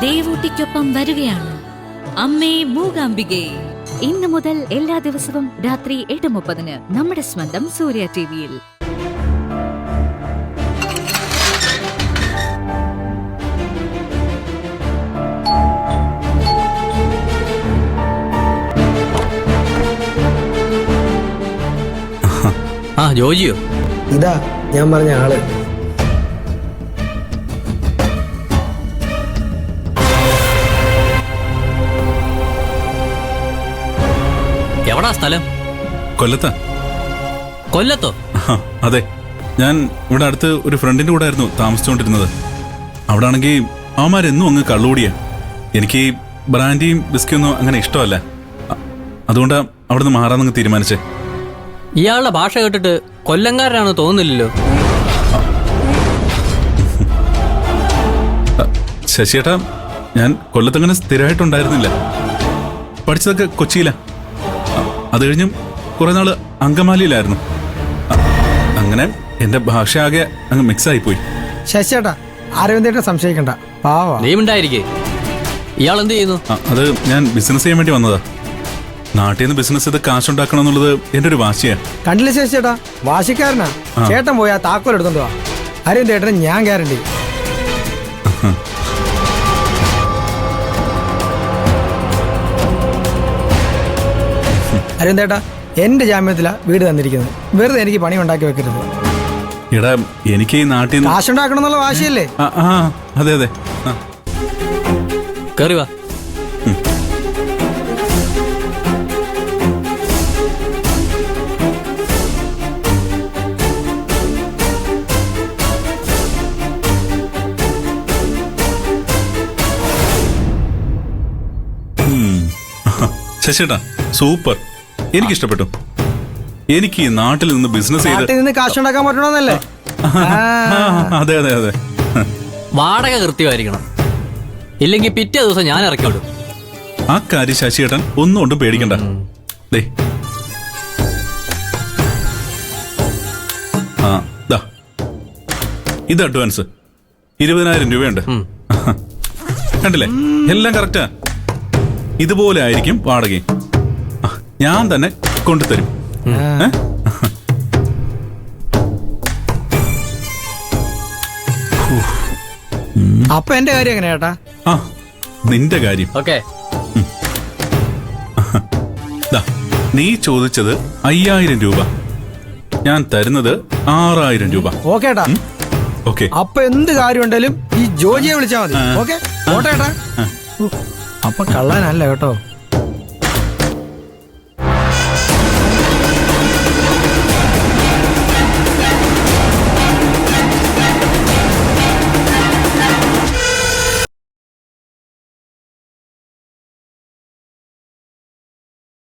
ദേവൂട്ടിക്കൊപ്പം വരികയാണ് അമ്മേ മൂകാംബികേ. ഇന്നു മുതൽ എല്ലാ ദിവസവും രാത്രി 8:30 നമ്മുടെ സ്വന്തം സൂര്യ ടിവിയിൽ. ജോജിയോ? ഇതാ ഞാൻ പറഞ്ഞ ആള്. എവിടാ സ്ഥലം? കൊല്ലത്താ. കൊല്ലത്തോ? അതെ, ഞാൻ ഇവിടെ അടുത്ത് ഒരു ഫ്രണ്ടിന്റെ കൂടെ ആയിരുന്നു താമസിച്ചുകൊണ്ടിരുന്നത്. അവിടെ ആണെങ്കിൽ അവന്മാരെന്നും അങ്ങ് കള്ളുകൂടിയാ. എനിക്ക് ബ്രാൻഡിയും വിസ്കിയൊന്നും അങ്ങനെ ഇഷ്ടമല്ല. അതുകൊണ്ടാ അവിടെ നിന്ന് മാറാന്നങ്ങ് തീരുമാനിച്ചേ. ഇയാളുടെ ഭാഷ കേട്ടിട്ട് കൊല്ലംകാരനാണെന്ന് തോന്നുന്നില്ലല്ലോ. ശശിയേട്ടാ, ഞാൻ കൊല്ലത്തങ്ങനെ സ്ഥിരമായിട്ടുണ്ടായിരുന്നില്ല. പഠിച്ചതൊക്കെ കൊച്ചിയിലാ. അത് കഴിഞ്ഞും കുറെ നാള് അങ്കമാലിയിലായിരുന്നു. അങ്ങനെ എന്റെ ഭാഷ ആകെ അങ്ങ് മിക്സ് ആയിപ്പോയി. ശശിയേട്ടാ, അരവിന്ദേട്ടനെ സംശയിക്കണ്ട, പാവാ. നീ ഉണ്ടായിരിക്കേ. ഇയാൾ എന്ത് ചെയ്യുന്നു? അത് ഞാൻ ബിസിനസ് ചെയ്യാൻ വേണ്ടി വന്നതാ. നാട്ടിൽ നിന്ന് ബിസിനസ് ചെയ്ത് കാശുണ്ടാക്കണം എന്നുള്ളത് എന്റെ ഒരു വാശിയാ. കണ്ടില്ല ശശിയേട്ടാ, വാശിക്കാരനാ. ചേട്ടൻ പോയാ താക്കോൽ എടുത്തോണ്ട് വാ. അരവിന്ദേട്ടന് ഞാൻ ഗ്യാരണ്ടി. അരവിന്ദേട്ടാ, എന്റെ ജാമ്യത്തിലാ വീട് തന്നിരിക്കുന്നത്. വെറുതെ എനിക്ക് പണി ഉണ്ടാക്കി വെക്കരുത്. എടാ, എനിക്ക് ഈ നാട്ടിൽ നിന്ന് കാശുണ്ടാക്കണം എന്നുള്ള വാശിയല്ലേ? അതെ അതെ. കേറി വാ. ശശിയേട്ടാ, സൂപ്പർ. എനിക്കിഷ്ടപ്പെട്ടു. എനിക്ക് ഈ നാട്ടിൽ നിന്ന് ബിസിനസ് ചെയ്ത് നാട്ടിൽ നിന്ന് കാശുണ്ടാക്കാൻ പറ്റണമെന്നല്ലേ? അതെ അതെ അതെ. വാടക കൃത്യമായിരിക്കണം, ഇല്ലെങ്കിൽ പിറ്റേ ദിവസം ഞാൻ ഇറക്കി വിടും. ആ കാര്യം ശശിയേട്ടൻ ഒന്നും കൊണ്ടും പേടിക്കണ്ട. ദേ, ഇത് അഡ്വാൻസ് 20,000 രൂപയുണ്ട്. കണ്ടില്ലേ, എല്ലാം കറക്റ്റാ. ഇതുപോലെ ആയിരിക്കും വാടകയും. ഞാൻ തന്നെ കൊണ്ടുതരും. അപ്പൊ എന്റെ കാര്യം എങ്ങനെയാ ചേട്ടാ? നിന്റെ കാര്യം ഓക്കെ. നീ ചോദിച്ചത് 5,000 രൂപ, ഞാൻ തരുന്നത് 6,000 രൂപ. ഓക്കേട്ടാ. ഓക്കെ. അപ്പൊ എന്ത് കാര്യം ഉണ്ടെങ്കിലും ഈ ജോജിയെ വിളിച്ചാ മതി. ഓക്കെ, ഓട്ടേട്ടാ. അപ്പൊ കള്ളാനല്ല കേട്ടോ.